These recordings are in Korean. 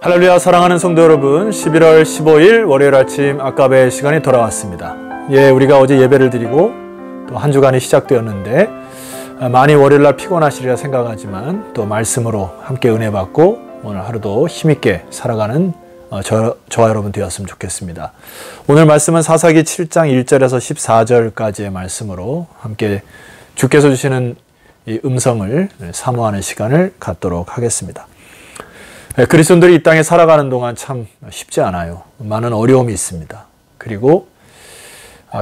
할렐루야, 사랑하는 성도 여러분, 11월 15일 월요일 아침 아까베 시간이 돌아왔습니다. 우리가 어제 예배를 드리고 또 한 주간이 시작되었는데 많이 월요일날 피곤하시리라 생각하지만 또 말씀으로 함께 은혜 받고 오늘 하루도 힘있게 살아가는 저와 여러분 되었으면 좋겠습니다. 오늘 말씀은 사사기 7장 1절에서 14절까지의 말씀으로 함께 주께서 주시는 이 음성을 사모하는 시간을 갖도록 하겠습니다. 그리스도인들이 이 땅에 살아가는 동안 참 쉽지 않아요. 많은 어려움이 있습니다. 그리고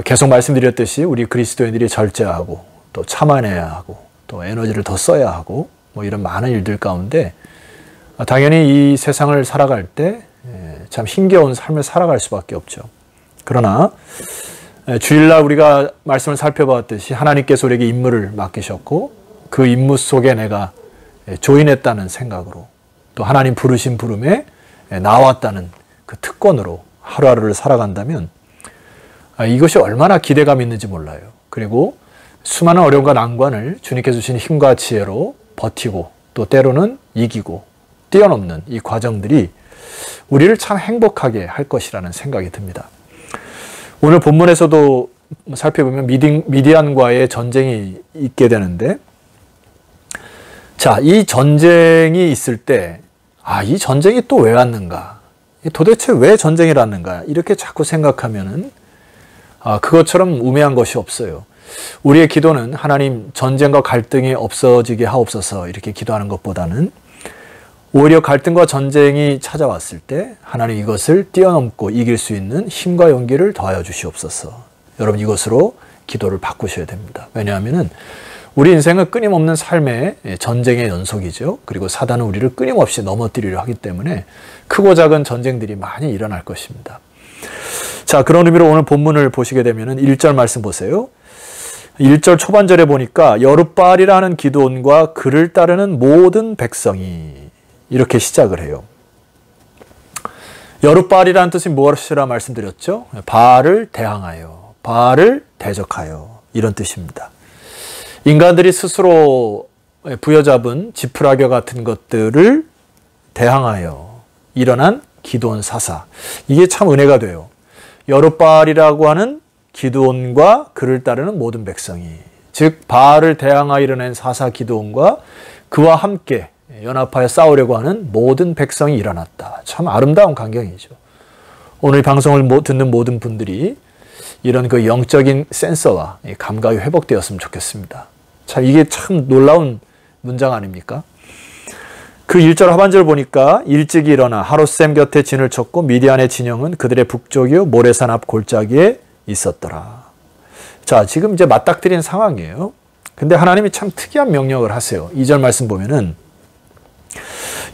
계속 말씀드렸듯이 우리 그리스도인들이 절제하고 또 참아내야 하고 또 에너지를 더 써야 하고 이런 많은 일들 가운데 당연히 이 세상을 살아갈 때 참 힘겨운 삶을 살아갈 수밖에 없죠. 그러나 주일날 우리가 말씀을 살펴봤듯이 하나님께서 우리에게 임무를 맡기셨고 그 임무 속에 내가 조인했다는 생각으로 또 하나님 부르신 부름에 나왔다는 그 특권으로 하루하루를 살아간다면 이것이 얼마나 기대감 있는지 몰라요. 그리고 수많은 어려움과 난관을 주님께서 주신 힘과 지혜로 버티고 또 때로는 이기고 뛰어넘는 이 과정들이 우리를 참 행복하게 할 것이라는 생각이 듭니다. 오늘 본문에서도 살펴보면 미디안과의 전쟁이 있게 되는데, 자, 이 전쟁이 있을 때 이 전쟁이 또 왜 왔는가? 도대체 왜 전쟁이 왔는가? 이렇게 자꾸 생각하면은 그것처럼 우매한 것이 없어요. 우리의 기도는 하나님 전쟁과 갈등이 없어지게 하옵소서 이렇게 기도하는 것보다는 오히려 갈등과 전쟁이 찾아왔을 때 하나님 이것을 뛰어넘고 이길 수 있는 힘과 용기를 더하여 주시옵소서. 여러분 이것으로 기도를 바꾸셔야 됩니다. 왜냐하면은 우리 인생은 끊임없는 삶의 전쟁의 연속이죠. 그리고 사단은 우리를 끊임없이 넘어뜨리려 하기 때문에 크고 작은 전쟁들이 많이 일어날 것입니다. 자, 그런 의미로 오늘 본문을 보시게 되면은 1절 말씀 보세요. 1절 초반절에 보니까 여룻바알이라는 기드온과 그를 따르는 모든 백성이 이렇게 시작을 해요. 여룻바알이라는 뜻이 무엇이라 말씀드렸죠? 바알을 대항하여, 바알을 대적하여 이런 뜻입니다. 인간들이 스스로 부여잡은 지푸라기 같은 것들을 대항하여 일어난 기드온 사사. 이게 참 은혜가 돼요. 여룻바알이라고 하는 기드온과 그를 따르는 모든 백성이, 즉 바알을 대항하여 일어난 사사 기드온과 그와 함께 연합하여 싸우려고 하는 모든 백성이 일어났다. 참 아름다운 광경이죠. 오늘 방송을 듣는 모든 분들이 이런 그 영적인 센서와 감각이 회복되었으면 좋겠습니다. 참 이게 참 놀라운 문장 아닙니까? 그 1절 하반절 보니까 일찍이 일어나 하롯셈 곁에 진을 쳤고 미디안의 진영은 그들의 북쪽이요 모레산 앞 골짜기에 있었더라. 자, 지금 이제 맞닥뜨린 상황이에요. 근데 하나님이 참 특이한 명령을 하세요. 2절 말씀 보면은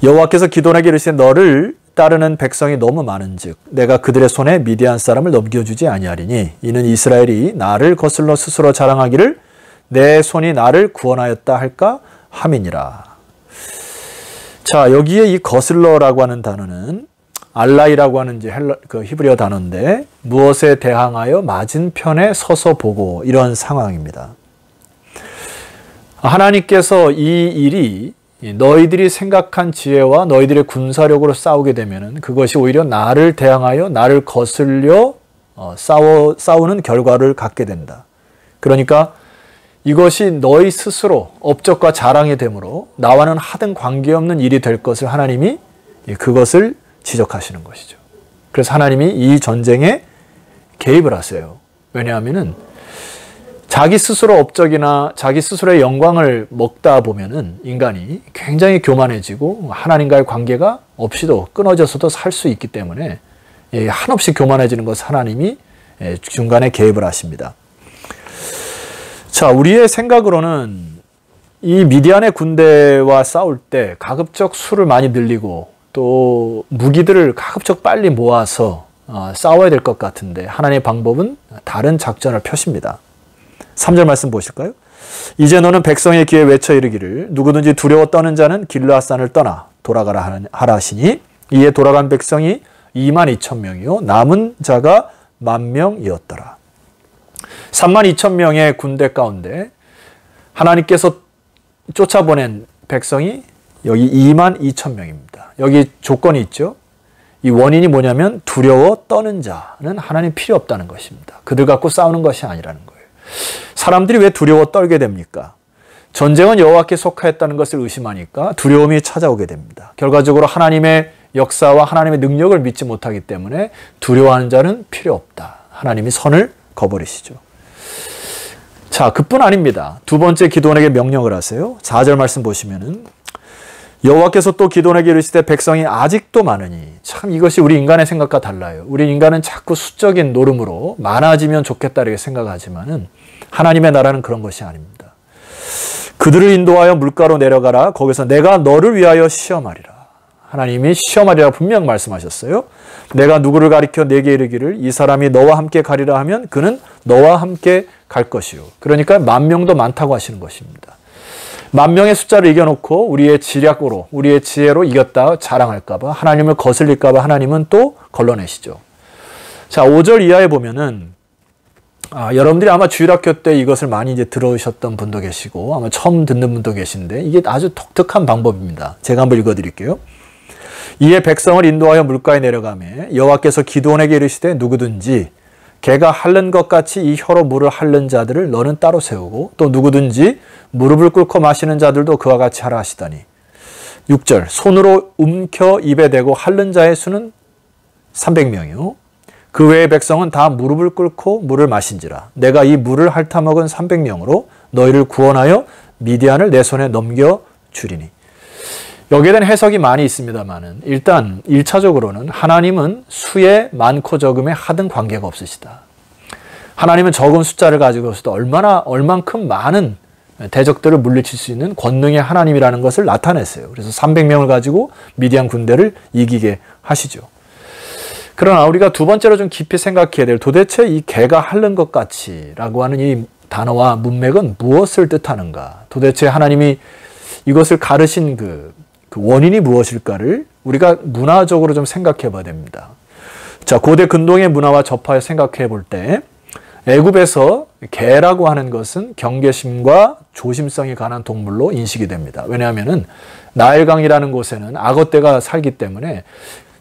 여호와께서 기드온에게 이르시되 너를 따르는 백성이 너무 많은즉 내가 그들의 손에 미디안 사람을 넘겨주지 아니하리니 이는 이스라엘이 나를 거슬러 스스로 자랑하기를 내 손이 나를 구원하였다 할까 함이니라. 자, 여기에 이 거슬러라고 하는 단어는 알라이라고 하는 이제 그 히브리어 단어인데 무엇에 대항하여 맞은편에 서서 보고 이런 상황입니다. 하나님께서 이 일이 너희들이 생각한 지혜와 너희들의 군사력으로 싸우게 되면은 그것이 오히려 나를 대항하여 나를 거슬려 싸우는 결과를 갖게 된다. 그러니까 이것이 너희 스스로 업적과 자랑이 되므로 나와는 하등 관계없는 일이 될 것을 하나님이 그것을 지적하시는 것이죠. 그래서 하나님이 이 전쟁에 개입을 하세요. 왜냐하면은 자기 스스로 업적이나 자기 스스로의 영광을 먹다 보면은 인간이 굉장히 교만해지고 하나님과의 관계가 없이도 끊어져서도 살 수 있기 때문에 한없이 교만해지는 것을 하나님이 중간에 개입을 하십니다. 자, 우리의 생각으로는 이 미디안의 군대와 싸울 때 가급적 수를 많이 늘리고 또 무기들을 가급적 빨리 모아서 싸워야 될 것 같은데 하나님의 방법은 다른 작전을 펴십니다. 3절 말씀 보실까요? 이제 너는 백성의 귀에 외쳐 이르기를 누구든지 두려워 떠는 자는 길르앗산을 떠나 돌아가라 하라 하시니 이에 돌아간 백성이 22,000명이요 남은 자가 10,000명이었더라. 32,000명의 군대 가운데 하나님께서 쫓아보낸 백성이 여기 22,000명입니다. 여기 조건이 있죠. 이 원인이 뭐냐면 두려워 떠는 자는 하나님 필요 없다는 것입니다. 그들 갖고 싸우는 것이 아니라는 거예요. 사람들이 왜 두려워 떨게 됩니까? 전쟁은 여호와께 속하였다는 것을 의심하니까 두려움이 찾아오게 됩니다. 결과적으로 하나님의 역사와 하나님의 능력을 믿지 못하기 때문에 두려워하는 자는 필요 없다. 하나님이 선을 거버리시죠. 자, 그뿐 아닙니다. 두 번째 기드온에게 명령을 하세요. 4절 말씀 보시면은 여호와께서 또 기드온에게 이르시되 백성이 아직도 많으니, 참 이것이 우리 인간의 생각과 달라요. 우리 인간은 자꾸 수적인 노름으로 많아지면 좋겠다 이렇게 생각하지만은 하나님의 나라는 그런 것이 아닙니다. 그들을 인도하여 물가로 내려가라. 거기서 내가 너를 위하여 시험하리라. 하나님이 시험하리라 분명 말씀하셨어요. 내가 누구를 가리켜 내게 이르기를 이 사람이 너와 함께 가리라 하면 그는 너와 함께 갈 것이요. 그러니까 10,000명도 많다고 하시는 것입니다. 10,000명의 숫자를 이겨놓고 우리의 지략으로, 우리의 지혜로 이겼다 자랑할까봐, 하나님을 거슬릴까봐 하나님은 또 걸러내시죠. 자, 5절 이하에 보면은 여러분들이 아마 주일학교 때 이것을 많이 이제 들으셨던 분도 계시고 아마 처음 듣는 분도 계신데 이게 아주 독특한 방법입니다. 제가 한번 읽어드릴게요. 이에 백성을 인도하여 물가에 내려가매 여호와께서 기드온에게 이르시되 누구든지 개가 핥는 것 같이 이 혀로 물을 핥는 자들을 너는 따로 세우고 또 누구든지 무릎을 꿇고 마시는 자들도 그와 같이 하라 하시다니. 6절 손으로 움켜 입에 대고 핥는 자의 수는 300명이요. 그 외의 백성은 다 무릎을 꿇고 물을 마신지라. 내가 이 물을 핥아먹은 300명으로 너희를 구원하여 미디안을 내 손에 넘겨주리니. 여기에 대한 해석이 많이 있습니다만은 일단 1차적으로는 하나님은 수에 많고 적음에 하등 관계가 없으시다. 하나님은 적은 숫자를 가지고서도 얼만큼 많은 대적들을 물리칠 수 있는 권능의 하나님이라는 것을 나타냈어요. 그래서 300명을 가지고 미디안 군대를 이기게 하시죠. 그러나 우리가 두 번째로 좀 깊이 생각해야 될, 도대체 이 개가 핥는 것 같이 라고 하는 이 단어와 문맥은 무엇을 뜻하는가? 도대체 하나님이 이것을 가르신 그 원인이 무엇일까를 우리가 문화적으로 좀 생각해 봐야 됩니다. 자, 고대 근동의 문화와 접하여 생각해 볼 때 애굽에서 개라고 하는 것은 경계심과 조심성이 강한 동물로 인식이 됩니다. 왜냐하면은 나일강이라는 곳에는 악어떼가 살기 때문에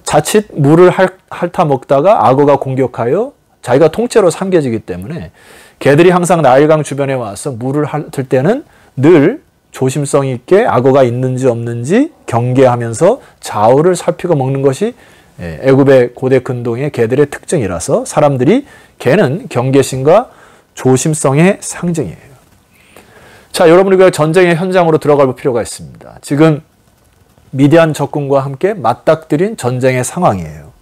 자칫 물을 핥아 먹다가 악어가 공격하여 자기가 통째로 삼켜지기 때문에 개들이 항상 나일강 주변에 와서 물을 핥을 때는 늘 조심성 있게 악어가 있는지 없는지 경계하면서 좌우를 살피고 먹는 것이 애굽의 고대 근동의 개들의 특징이라서 사람들이 개는 경계심과 조심성의 상징이에요. 자, 여러분 우리가 전쟁의 현장으로 들어갈 필요가 있습니다. 지금 미디안 적군과 함께 맞닥뜨린 전쟁의 상황이에요.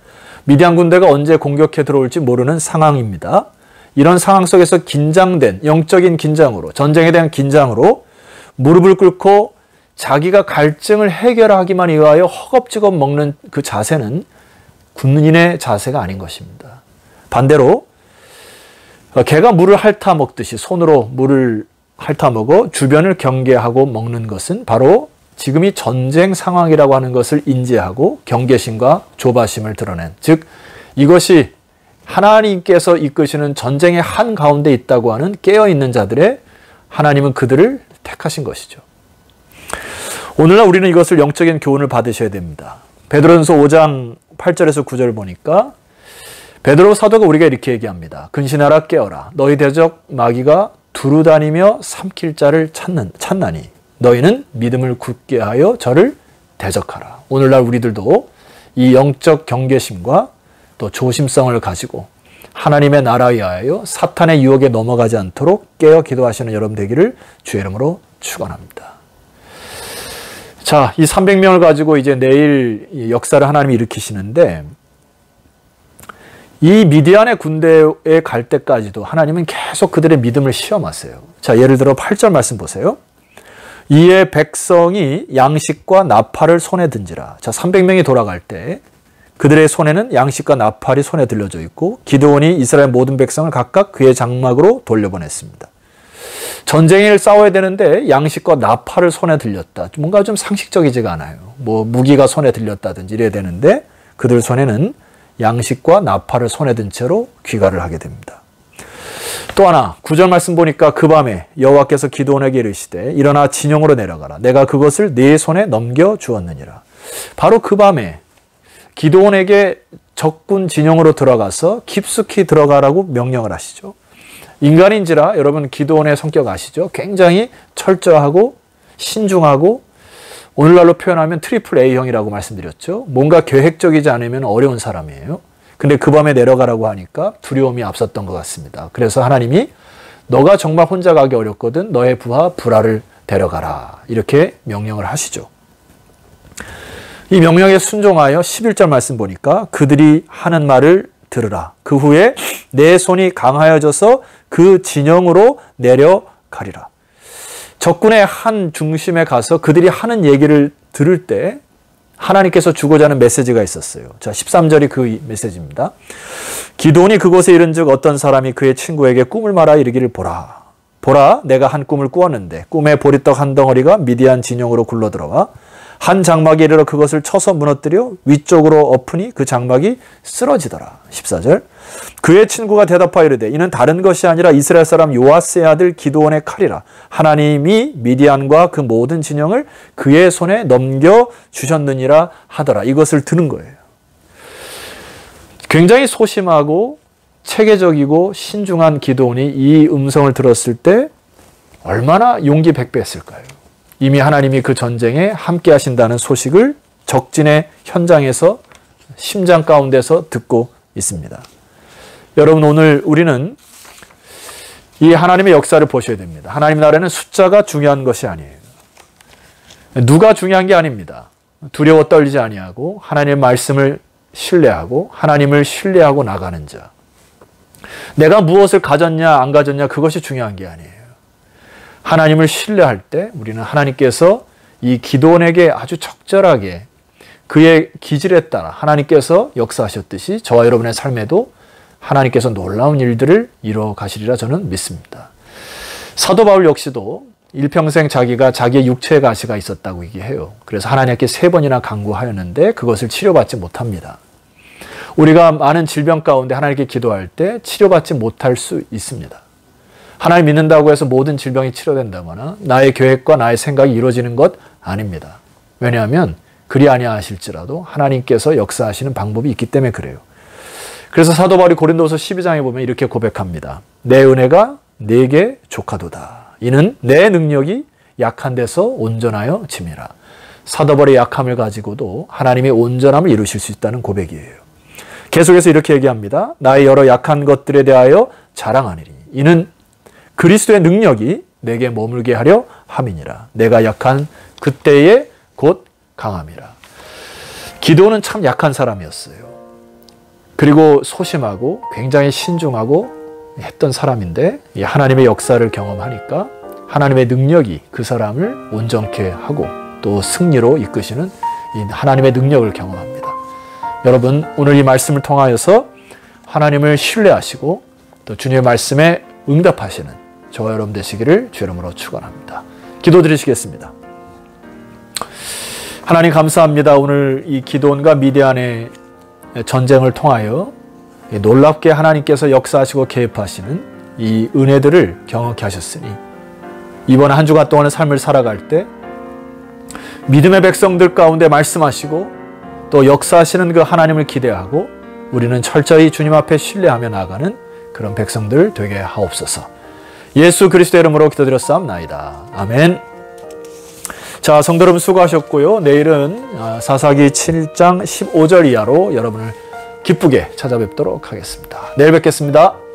미디안 군대가 언제 공격해 들어올지 모르는 상황입니다. 이런 상황 속에서 긴장된 영적인 긴장으로, 전쟁에 대한 긴장으로 무릎을 꿇고 자기가 갈증을 해결하기만 위하여 허겁지겁 먹는 그 자세는 군인의 자세가 아닌 것입니다. 반대로 개가 물을 핥아 먹듯이 손으로 물을 핥아 먹어 주변을 경계하고 먹는 것은 바로 지금이 전쟁 상황이라고 하는 것을 인지하고 경계심과 조바심을 드러낸, 즉 이것이 하나님께서 이끄시는 전쟁의 한가운데 있다고 하는 깨어있는 자들의 하나님은 그들을 택하신 것이죠. 오늘날 우리는 이것을 영적인 교훈을 받으셔야 됩니다. 베드로전서 5장 8절에서 9절 보니까 베드로 사도가 우리가 이렇게 얘기합니다. 근신하라 깨어라. 너희 대적 마귀가 두루다니며 삼킬 자를 찾나니 너희는 믿음을 굳게 하여 저를 대적하라. 오늘날 우리들도 이 영적 경계심과 또 조심성을 가지고 하나님의 나라에 의하여 사탄의 유혹에 넘어가지 않도록 깨어 기도하시는 여러분 되기를 주의 이름으로 축원합니다. 자, 이 300명을 가지고 이제 내일 역사를 하나님이 일으키시는데 이 미디안의 군대에 갈 때까지도 하나님은 계속 그들의 믿음을 시험하세요. 자, 예를 들어 8절 말씀 보세요. 이에 백성이 양식과 나팔을 손에 든지라. 자, 300명이 돌아갈 때 그들의 손에는 양식과 나팔이 손에 들려져 있고 기드온이 이스라엘 모든 백성을 각각 그의 장막으로 돌려보냈습니다. 전쟁을 싸워야 되는데 양식과 나팔을 손에 들렸다. 뭔가 좀 상식적이지가 않아요. 뭐 무기가 손에 들렸다든지 이래야 되는데 그들 손에는 양식과 나팔을 손에 든 채로 귀가를 하게 됩니다. 또 하나 9절 말씀 보니까 그 밤에 여호와께서 기드온에게 이르시되 일어나 진영으로 내려가라. 내가 그것을 네 손에 넘겨 주었느니라. 바로 그 밤에 기드온에게 적군 진영으로 들어가서 깊숙이 들어가라고 명령을 하시죠. 인간인지라 여러분 기드온의 성격 아시죠? 굉장히 철저하고 신중하고 오늘날로 표현하면 트리플 A형이라고 말씀드렸죠. 뭔가 계획적이지 않으면 어려운 사람이에요. 근데 그 밤에 내려가라고 하니까 두려움이 앞섰던 것 같습니다. 그래서 하나님이 너가 정말 혼자 가기 어렵거든 너의 부하 브라를 데려가라 이렇게 명령을 하시죠. 이 명령에 순종하여 11절 말씀 보니까 그들이 하는 말을 들으라. 그 후에 내 손이 강하여져서 그 진영으로 내려가리라. 적군의 한 중심에 가서 그들이 하는 얘기를 들을 때 하나님께서 주고자 하는 메시지가 있었어요. 자, 13절이 그 메시지입니다. 기드온이 그곳에 이른즉 어떤 사람이 그의 친구에게 꿈을 말하 이르기를 보라. 보라, 내가 한 꿈을 꾸었는데 꿈에 보리떡 한 덩어리가 미디안 진영으로 굴러들어와 한 장막에 이르러 그것을 쳐서 무너뜨려 위쪽으로 엎으니 그 장막이 쓰러지더라. 14절. 그의 친구가 대답하여 이르되 이는 다른 것이 아니라 이스라엘 사람 요아스의 아들 기드온의 칼이라. 하나님이 미디안과 그 모든 진영을 그의 손에 넘겨주셨느니라 하더라. 이것을 들은 거예요. 굉장히 소심하고 체계적이고 신중한 기드온이 이 음성을 들었을 때 얼마나 용기 백배했을까요? 이미 하나님이 그 전쟁에 함께 하신다는 소식을 적진의 현장에서 심장 가운데서 듣고 있습니다. 여러분 오늘 우리는 이 하나님의 역사를 보셔야 됩니다. 하나님 나라는 숫자가 중요한 것이 아니에요. 누가 중요한 게 아닙니다. 두려워 떨리지 아니하고 하나님의 말씀을 신뢰하고 하나님을 신뢰하고 나가는 자. 내가 무엇을 가졌냐 안 가졌냐 그것이 중요한 게 아니에요. 하나님을 신뢰할 때 우리는 하나님께서 이 기드온에게 아주 적절하게 그의 기질에 따라 하나님께서 역사하셨듯이 저와 여러분의 삶에도 하나님께서 놀라운 일들을 이루어 가시리라 저는 믿습니다. 사도 바울 역시도 일평생 자기가 자기의 육체의 가시가 있었다고 얘기해요. 그래서 하나님께 3번이나 간구하였는데 그것을 치료받지 못합니다. 우리가 많은 질병 가운데 하나님께 기도할 때 치료받지 못할 수 있습니다. 하나님 믿는다고 해서 모든 질병이 치료된다거나 나의 계획과 나의 생각이 이루어지는 것 아닙니다. 왜냐하면 그리 아니하실지라도 하나님께서 역사하시는 방법이 있기 때문에 그래요. 그래서 사도 바울이 고린도서 12장에 보면 이렇게 고백합니다. 내 은혜가 내게 족하도다. 이는 내 능력이 약한 데서 온전하여 짐이라. 사도 바울의 약함을 가지고도 하나님의 온전함을 이루실 수 있다는 고백이에요. 계속해서 이렇게 얘기합니다. 나의 여러 약한 것들에 대하여 자랑하니리. 이는 그리스도의 능력이 내게 머물게 하려 함이니라. 내가 약한 그때에 곧 강함이라. 기드온은 참 약한 사람이었어요. 그리고 소심하고 굉장히 신중하고 했던 사람인데 하나님의 역사를 경험하니까 하나님의 능력이 그 사람을 온전케 하고 또 승리로 이끄시는 이 하나님의 능력을 경험합니다. 여러분 오늘 이 말씀을 통하여서 하나님을 신뢰하시고 또 주님의 말씀에 응답하시는 저와 여러분 되시기를 주 이름으로 축원합니다. 기도드리시겠습니다. 하나님 감사합니다. 오늘 이 기드온과 미디안의 전쟁을 통하여 놀랍게 하나님께서 역사하시고 개입하시는 이 은혜들을 경험케 하셨으니 이번 한 주간 동안의 삶을 살아갈 때 믿음의 백성들 가운데 말씀하시고 또 역사하시는 그 하나님을 기대하고 우리는 철저히 주님 앞에 신뢰하며 나아가는 그런 백성들 되게 하옵소서. 예수 그리스도의 이름으로 기도드렸사옵나이다. 아멘. 자, 성도 여러분 수고하셨고요. 내일은 사사기 7장 15절 이하로 여러분을 기쁘게 찾아뵙도록 하겠습니다. 내일 뵙겠습니다.